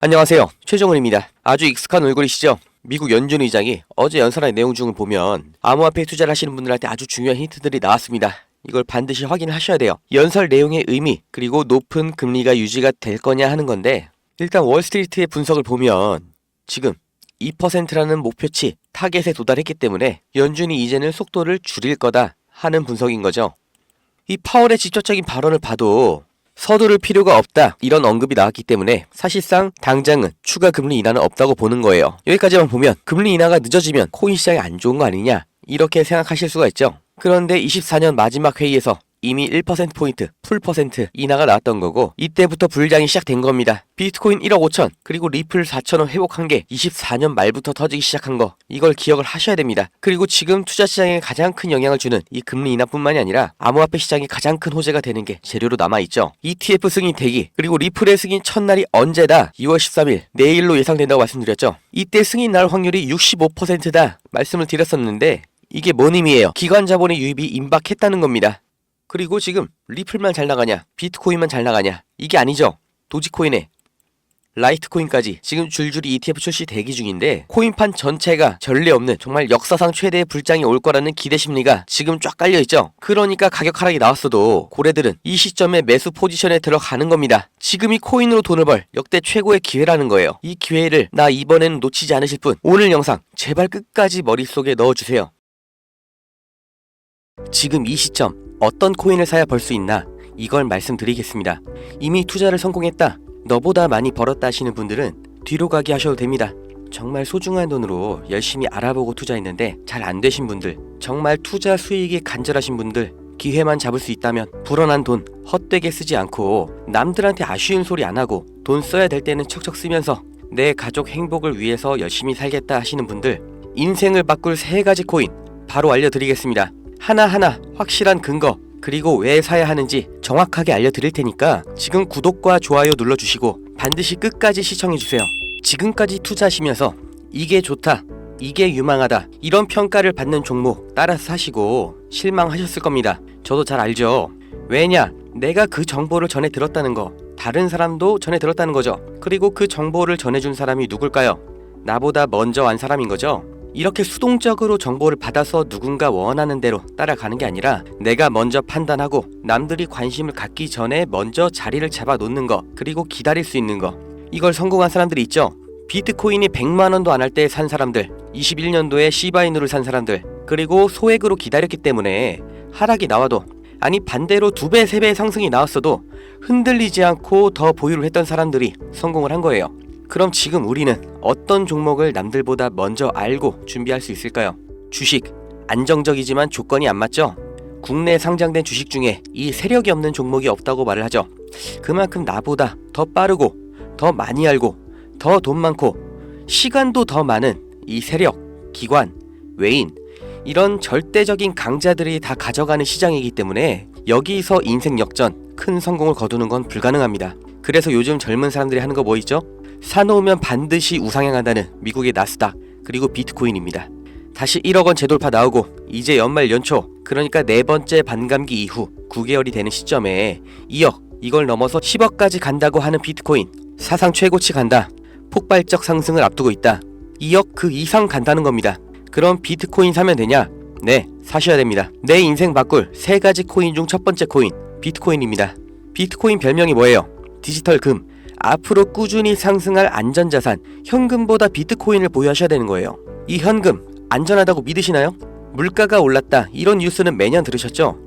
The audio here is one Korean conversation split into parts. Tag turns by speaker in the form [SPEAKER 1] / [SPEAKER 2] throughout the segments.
[SPEAKER 1] 안녕하세요. 최정훈입니다. 아주 익숙한 얼굴이시죠? 미국 연준 의장이 어제 연설한 내용 중을 보면 암호화폐에 투자를 하시는 분들한테 아주 중요한 힌트들이 나왔습니다. 이걸 반드시 확인을 하셔야 돼요. 연설 내용의 의미, 그리고 높은 금리가 유지가 될 거냐 하는 건데, 일단 월스트리트의 분석을 보면 지금 2%라는 목표치, 타겟에 도달했기 때문에 연준이 이제는 속도를 줄일 거다 하는 분석인 거죠. 이 파월의 직접적인 발언을 봐도 서두를 필요가 없다 이런 언급이 나왔기 때문에 사실상 당장은 추가 금리 인하는 없다고 보는 거예요. 여기까지만 보면 금리 인하가 늦어지면 코인 시장이 안 좋은 거 아니냐 이렇게 생각하실 수가 있죠. 그런데 24년 마지막 회의에서 이미 1%포인트, 풀% 인하가 나왔던 거고, 이때부터 불장이 시작된 겁니다. 비트코인 1억 5천, 그리고 리플 4천원 회복한 게 24년 말부터 터지기 시작한 거, 이걸 기억을 하셔야 됩니다. 그리고 지금 투자 시장에 가장 큰 영향을 주는 이 금리 인하뿐만이 아니라 암호화폐 시장이 가장 큰 호재가 되는 게 재료로 남아있죠. ETF 승인 대기, 그리고 리플의 승인 첫날이 언제다? 2월 13일, 내일로 예상된다고 말씀드렸죠. 이때 승인 날 확률이 65%다 말씀을 드렸었는데, 이게 뭔 의미예요? 기관 자본의 유입이 임박했다는 겁니다. 그리고 지금 리플만 잘 나가냐, 비트코인만 잘 나가냐, 이게 아니죠. 도지코인에 라이트코인까지 지금 줄줄이 ETF 출시 대기 중인데, 코인판 전체가 전례 없는 정말 역사상 최대의 불장이 올 거라는 기대 심리가 지금 쫙 깔려있죠. 그러니까 가격 하락이 나왔어도 고래들은 이 시점에 매수 포지션에 들어가는 겁니다. 지금이 코인으로 돈을 벌 역대 최고의 기회라는 거예요. 이 기회를 나 이번에는 놓치지 않으실 분, 오늘 영상 제발 끝까지 머릿속에 넣어주세요. 지금 이 시점 어떤 코인을 사야 벌 수 있나, 이걸 말씀드리겠습니다. 이미 투자를 성공했다, 너보다 많이 벌었다 하시는 분들은 뒤로 가기 하셔도 됩니다. 정말 소중한 돈으로 열심히 알아보고 투자했는데 잘 안 되신 분들, 정말 투자 수익이 간절하신 분들, 기회만 잡을 수 있다면 불어난 돈 헛되게 쓰지 않고 남들한테 아쉬운 소리 안 하고 돈 써야 될 때는 척척 쓰면서 내 가족 행복을 위해서 열심히 살겠다 하시는 분들, 인생을 바꿀 3가지 코인 바로 알려드리겠습니다. 하나하나 확실한 근거, 그리고 왜 사야 하는지 정확하게 알려드릴 테니까 지금 구독과 좋아요 눌러주시고 반드시 끝까지 시청해주세요. 지금까지 투자하시면서 이게 좋다, 이게 유망하다 이런 평가를 받는 종목 따라서 사시고 실망하셨을 겁니다. 저도 잘 알죠. 왜냐? 내가 그 정보를 전해 들었다는 거, 다른 사람도 전해 들었다는 거죠. 그리고 그 정보를 전해준 사람이 누굴까요? 나보다 먼저 안 사람인 거죠. 이렇게 수동적으로 정보를 받아서 누군가 원하는 대로 따라가는 게 아니라 내가 먼저 판단하고 남들이 관심을 갖기 전에 먼저 자리를 잡아 놓는 거, 그리고 기다릴 수 있는 거, 이걸 성공한 사람들이 있죠. 비트코인이 100만원도 안 할 때 산 사람들, 21년도에 시바이누를 산 사람들, 그리고 소액으로 기다렸기 때문에 하락이 나와도, 아니 반대로 2배, 3배 상승이 나왔어도 흔들리지 않고 더 보유를 했던 사람들이 성공을 한 거예요. 그럼 지금 우리는 어떤 종목을 남들보다 먼저 알고 준비할 수 있을까요? 주식, 안정적이지만 조건이 안 맞죠? 국내 상장된 주식 중에 이 세력이 없는 종목이 없다고 말을 하죠. 그만큼 나보다 더 빠르고 더 많이 알고 더 돈 많고 시간도 더 많은 이 세력, 기관, 외인, 이런 절대적인 강자들이 다 가져가는 시장이기 때문에 여기서 인생 역전, 큰 성공을 거두는 건 불가능합니다. 그래서 요즘 젊은 사람들이 하는 거 뭐 있죠? 사놓으면 반드시 우상향한다는 미국의 나스닥, 그리고 비트코인입니다. 다시 1억원 재돌파 나오고 이제 연말 연초, 그러니까 4번째 반감기 이후 9개월이 되는 시점에 2억, 이걸 넘어서 10억까지 간다고 하는 비트코인, 사상 최고치 간다, 폭발적 상승을 앞두고 있다, 2억 그 이상 간다는 겁니다. 그럼 비트코인 사면 되냐? 네, 사셔야 됩니다. 내 인생 바꿀 3가지 코인 중 첫 번째 코인, 비트코인입니다. 비트코인 별명이 뭐예요? 디지털 금, 앞으로 꾸준히 상승할 안전자산, 현금보다 비트코인을 보유하셔야 되는 거예요. 이 현금 안전하다고 믿으시나요? 물가가 올랐다 이런 뉴스는 매년 들으셨죠?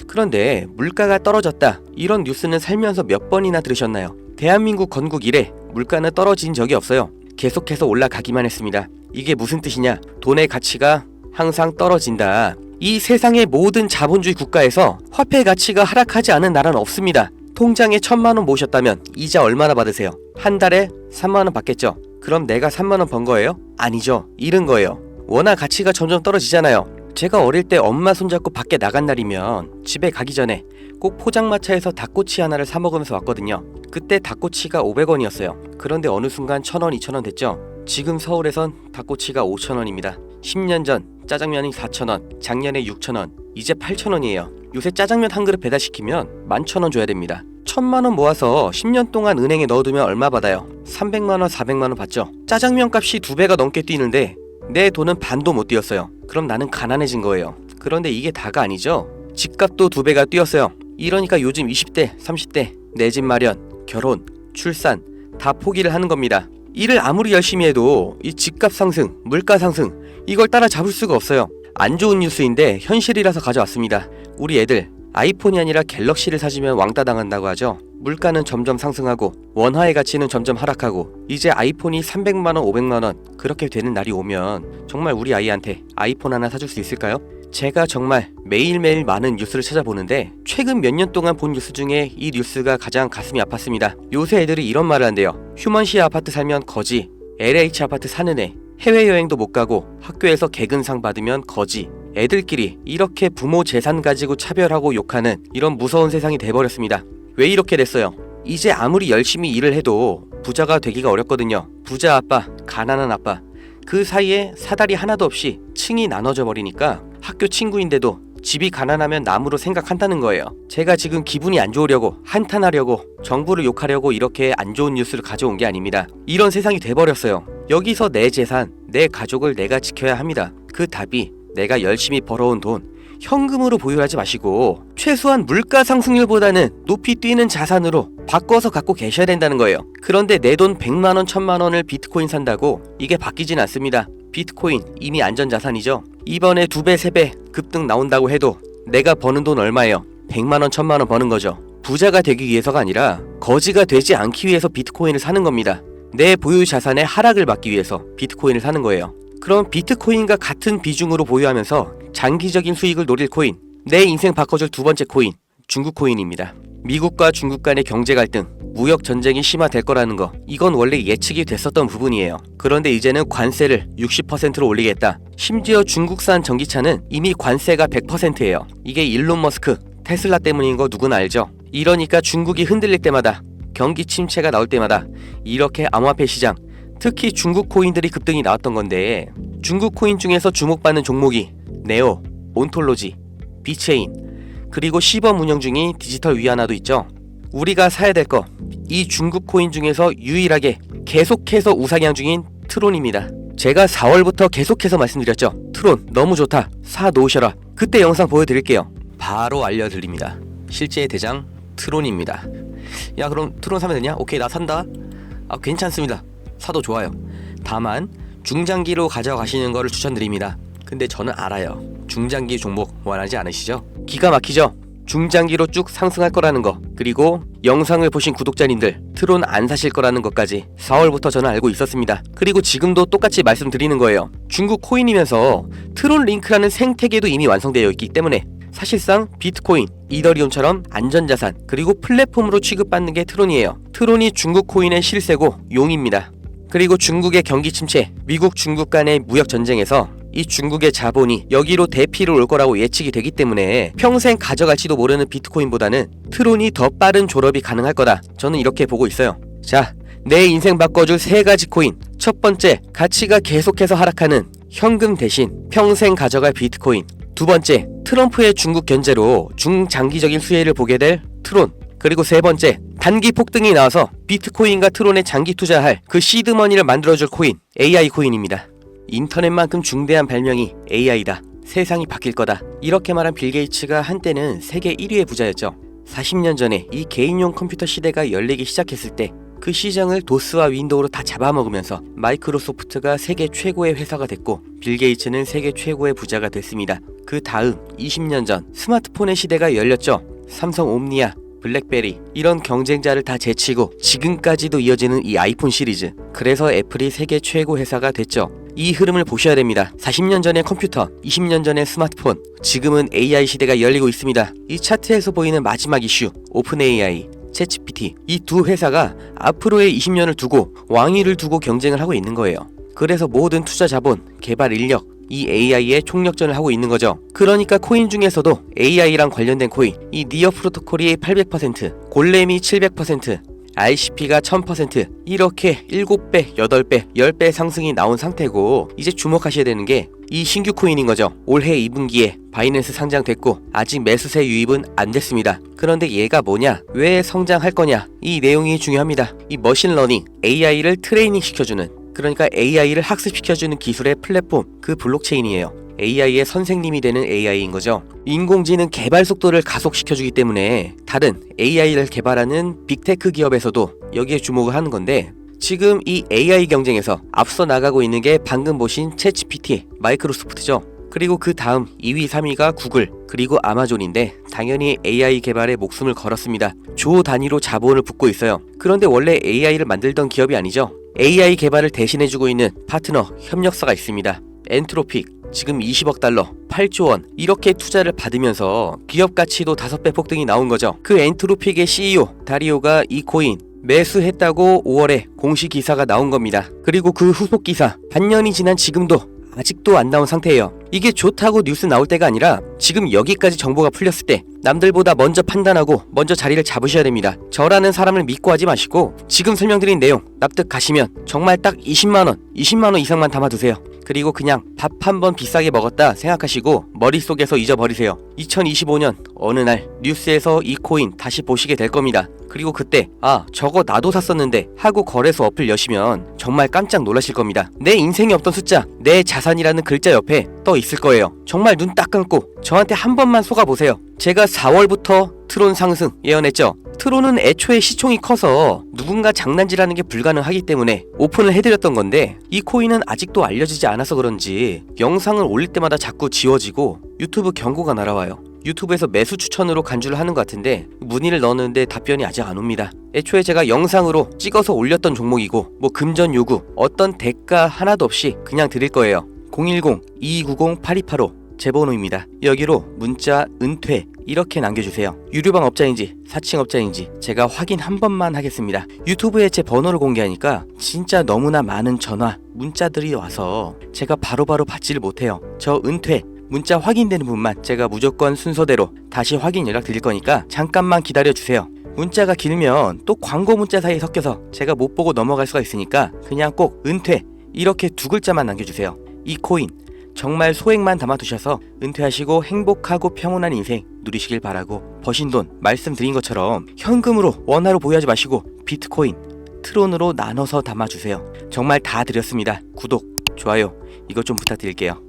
[SPEAKER 1] 그런데 물가가 떨어졌다 이런 뉴스는 살면서 몇 번이나 들으셨나요? 대한민국 건국 이래 물가는 떨어진 적이 없어요. 계속해서 올라가기만 했습니다. 이게 무슨 뜻이냐? 돈의 가치가 항상 떨어진다. 이 세상의 모든 자본주의 국가에서 화폐 가치가 하락하지 않은 나라는 없습니다. 통장에 1000만원 모으셨다면 이자 얼마나 받으세요? 한 달에 3만원 받겠죠? 그럼 내가 3만원 번 거예요? 아니죠. 잃은 거예요. 워낙 가치가 점점 떨어지잖아요. 제가 어릴 때 엄마 손잡고 밖에 나간 날이면 집에 가기 전에 꼭 포장마차에서 닭꼬치 하나를 사 먹으면서 왔거든요. 그때 닭꼬치가 500원이었어요. 그런데 어느 순간 1000원, 2000원 됐죠? 지금 서울에선 닭꼬치가 5000원입니다. 10년 전 짜장면이 4000원, 작년에 6000원, 이제 8000원이에요. 요새 짜장면 한 그릇 배달시키면 11,000원 줘야 됩니다. 1000만원 모아서 10년 동안 은행에 넣어두면 얼마 받아요? 300만원, 400만원 받죠? 짜장면 값이 2배가 넘게 뛰는데 내 돈은 반도 못 뛰었어요. 그럼 나는 가난해진 거예요. 그런데 이게 다가 아니죠? 집값도 2배가 뛰었어요. 이러니까 요즘 20대, 30대 내 집 마련, 결혼, 출산 다 포기를 하는 겁니다. 일을 아무리 열심히 해도 이 집값 상승, 물가 상승 이걸 따라잡을 수가 없어요. 안 좋은 뉴스인데 현실이라서 가져왔습니다. 우리 애들 아이폰이 아니라 갤럭시를 사주면 왕따 당한다고 하죠. 물가는 점점 상승하고 원화의 가치는 점점 하락하고 이제 아이폰이 300만원, 500만원 그렇게 되는 날이 오면 정말 우리 아이한테 아이폰 하나 사줄 수 있을까요? 제가 정말 매일매일 많은 뉴스를 찾아보는데 최근 몇 년 동안 본 뉴스 중에 이 뉴스가 가장 가슴이 아팠습니다. 요새 애들이 이런 말을 한대요. 휴먼시 아파트 살면 거지, LH 아파트 사는 애, 해외여행도 못 가고 학교에서 개근상 받으면 거지. 애들끼리 이렇게 부모 재산 가지고 차별하고 욕하는 이런 무서운 세상이 돼버렸습니다. 왜 이렇게 됐어요? 이제 아무리 열심히 일을 해도 부자가 되기가 어렵거든요. 부자 아빠, 가난한 아빠 그 사이에 사다리 하나도 없이 층이 나눠져 버리니까 학교 친구인데도 집이 가난하면 남으로 생각한다는 거예요. 제가 지금 기분이 안 좋으려고 한탄하려고 정부를 욕하려고 이렇게 안 좋은 뉴스를 가져온 게 아닙니다. 이런 세상이 돼버렸어요. 여기서 내 재산, 내 가족을 내가 지켜야 합니다. 그 답이 내가 열심히 벌어온 돈 현금으로 보유하지 마시고 최소한 물가 상승률보다는 높이 뛰는 자산으로 바꿔서 갖고 계셔야 된다는 거예요. 그런데 내 돈 100만원, 1000만원을 비트코인 산다고 이게 바뀌진 않습니다. 비트코인 이미 안전자산이죠. 이번에 2배, 3배 급등 나온다고 해도 내가 버는 돈 얼마예요? 100만원, 1000만원 버는 거죠. 부자가 되기 위해서가 아니라 거지가 되지 않기 위해서 비트코인을 사는 겁니다. 내 보유 자산의 하락을 막기 위해서 비트코인을 사는 거예요. 그럼 비트코인과 같은 비중으로 보유하면서 장기적인 수익을 노릴 코인, 내 인생 바꿔줄 두 번째 코인, 중국 코인입니다. 미국과 중국 간의 경제 갈등, 무역 전쟁이 심화될 거라는 거, 이건 원래 예측이 됐었던 부분이에요. 그런데 이제는 관세를 60%로 올리겠다. 심지어 중국산 전기차는 이미 관세가 100%예요. 이게 일론 머스크, 테슬라 때문인 거 누구나 알죠? 이러니까 중국이 흔들릴 때마다, 경기 침체가 나올 때마다 이렇게 암호화폐 시장, 특히 중국 코인들이 급등이 나왔던 건데, 중국 코인 중에서 주목받는 종목이 네오, 온톨로지, 비체인, 그리고 시범 운영 중인 디지털 위안화도 있죠. 우리가 사야 될 거, 이 중국 코인 중에서 유일하게 계속해서 우상향 중인 트론입니다. 제가 4월부터 계속해서 말씀드렸죠. 트론 너무 좋다, 사 놓으셔라. 그때 영상 보여드릴게요. 바로 알려드립니다. 실제의 대장 트론입니다. 야, 그럼 트론 사면 되냐? 오케이, 나 산다. 괜찮습니다. 사도 좋아요. 다만 중장기로 가져가시는 거를 추천드립니다. 근데 저는 알아요. 중장기 종목 원하지 않으시죠? 기가 막히죠? 중장기로 쭉 상승할 거라는 거, 그리고 영상을 보신 구독자님들 트론 안 사실 거라는 것까지 4월부터 저는 알고 있었습니다. 그리고 지금도 똑같이 말씀드리는 거예요. 중국 코인이면서 트론 링크라는 생태계도 이미 완성되어 있기 때문에 사실상 비트코인, 이더리움처럼 안전자산, 그리고 플랫폼으로 취급받는 게 트론이에요. 트론이 중국 코인의 실세고 용입니다. 그리고 중국의 경기 침체, 미국 중국 간의 무역 전쟁에서 이 중국의 자본이 여기로 대피를 올 거라고 예측이 되기 때문에 평생 가져갈지도 모르는 비트코인보다는 트론이 더 빠른 졸업이 가능할 거다. 저는 이렇게 보고 있어요. 자, 내 인생 바꿔줄 3가지 코인. 첫 번째, 가치가 계속해서 하락하는 현금 대신 평생 가져갈 비트코인. 두 번째, 트럼프의 중국 견제로 중장기적인 수혜를 보게 될 트론. 그리고 세 번째, 단기 폭등이 나와서 비트코인과 트론에 장기 투자할 그 시드머니를 만들어줄 코인, AI 코인입니다. 인터넷만큼 중대한 발명이 AI다. 세상이 바뀔 거다. 이렇게 말한 빌 게이츠가 한때는 세계 1위의 부자였죠. 40년 전에 이 개인용 컴퓨터 시대가 열리기 시작했을 때 그 시장을 도스와 윈도우로 다 잡아먹으면서 마이크로소프트가 세계 최고의 회사가 됐고 빌 게이츠는 세계 최고의 부자가 됐습니다. 그 다음 20년 전 스마트폰의 시대가 열렸죠. 삼성 옴니아, 블랙베리 이런 경쟁자를 다 제치고 지금까지도 이어지는 이 아이폰 시리즈. 그래서 애플이 세계 최고 회사가 됐죠. 이 흐름을 보셔야 됩니다. 40년 전의 컴퓨터, 20년 전의 스마트폰, 지금은 AI 시대가 열리고 있습니다. 이 차트에서 보이는 마지막 이슈, 오픈 AI, 챗GPT, 이 두 회사가 앞으로의 20년을 두고 왕위를 두고 경쟁을 하고 있는 거예요. 그래서 모든 투자 자본, 개발 인력, 이 AI의 총력전을 하고 있는 거죠. 그러니까 코인 중에서도 AI랑 관련된 코인, 이 니어 프로토콜이 800%, 골렘이 700%, ICP가 1000%, 이렇게 7배, 8배, 10배 상승이 나온 상태고, 이제 주목하셔야 되는 게 이 신규 코인인 거죠. 올해 2분기에 바이낸스 상장됐고 아직 매수세 유입은 안 됐습니다. 그런데 얘가 뭐냐? 왜 성장할 거냐? 이 내용이 중요합니다. 이 머신러닝, AI를 트레이닝 시켜주는, 그러니까 AI를 학습시켜주는 기술의 플랫폼, 그 블록체인이에요. AI의 선생님이 되는 AI인 거죠. 인공지능 개발 속도를 가속시켜주기 때문에 다른 AI를 개발하는 빅테크 기업에서도 여기에 주목을 하는 건데, 지금 이 AI 경쟁에서 앞서 나가고 있는 게 방금 보신 챗GPT, 마이크로소프트죠. 그리고 그 다음 2위, 3위가 구글, 그리고 아마존인데 당연히 AI 개발에 목숨을 걸었습니다. 조 단위로 자본을 붓고 있어요. 그런데 원래 AI를 만들던 기업이 아니죠. AI 개발을 대신해주고 있는 파트너, 협력사가 있습니다. 엔트로픽, 지금 20억 달러, 8조 원 이렇게 투자를 받으면서 기업 가치도 5배 폭등이 나온 거죠. 그 엔트로픽의 CEO 다리오가 이 코인 매수했다고 5월에 공식 기사가 나온 겁니다. 그리고 그 후속 기사 반년이 지난 지금도 아직도 안 나온 상태예요. 이게 좋다고 뉴스 나올 때가 아니라 지금 여기까지 정보가 풀렸을 때 남들보다 먼저 판단하고 먼저 자리를 잡으셔야 됩니다. 저라는 사람을 믿고 하지 마시고 지금 설명드린 내용 납득 가시면 정말 딱 20만원 이상만 담아두세요. 그리고 그냥 밥 한 번 비싸게 먹었다 생각하시고 머릿속에서 잊어버리세요. 2025년 어느 날 뉴스에서 이 코인 다시 보시게 될 겁니다. 그리고 그때 저거 나도 샀었는데 하고 거래소 어플 여시면 정말 깜짝 놀라실 겁니다. 내 인생에 없던 숫자, 내 자산이라는 글자 옆에 떠 있을 거예요. 정말 눈 딱 감고 저한테 한 번만 속아보세요. 제가 4월부터 트론 상승 예언했죠. 트론은 애초에 시총이 커서 누군가 장난질하는 게 불가능하기 때문에 오픈을 해드렸던 건데, 이 코인은 아직도 알려지지 않아서 그런지 영상을 올릴 때마다 자꾸 지워지고 유튜브 경고가 날아와요. 유튜브에서 매수 추천으로 간주를 하는 것 같은데 문의를 넣었는데 답변이 아직 안 옵니다. 애초에 제가 영상으로 찍어서 올렸던 종목이고 뭐 금전 요구 어떤 대가 하나도 없이 그냥 드릴 거예요. 010-2290-8285 제 번호입니다. 여기로 문자 은퇴 이렇게 남겨주세요. 유료방 업자인지 사칭 업자인지 제가 확인 한 번만 하겠습니다. 유튜브에 제 번호를 공개하니까 진짜 너무나 많은 전화, 문자들이 와서 제가 바로바로 받지를 못해요. 저 은퇴 문자 확인되는 분만 제가 무조건 순서대로 다시 확인 연락 드릴 거니까 잠깐만 기다려주세요. 문자가 길면 또 광고 문자 사이에 섞여서 제가 못 보고 넘어갈 수가 있으니까 그냥 꼭 은퇴 이렇게 2글자만 남겨주세요. 이 코인 정말 소액만 담아두셔서 은퇴하시고 행복하고 평온한 인생 누리시길 바라고, 버신 돈 말씀드린 것처럼 현금으로 원화로 보유하지 마시고 비트코인, 트론으로 나눠서 담아주세요. 정말 다 드렸습니다. 구독, 좋아요 이것 좀 부탁드릴게요.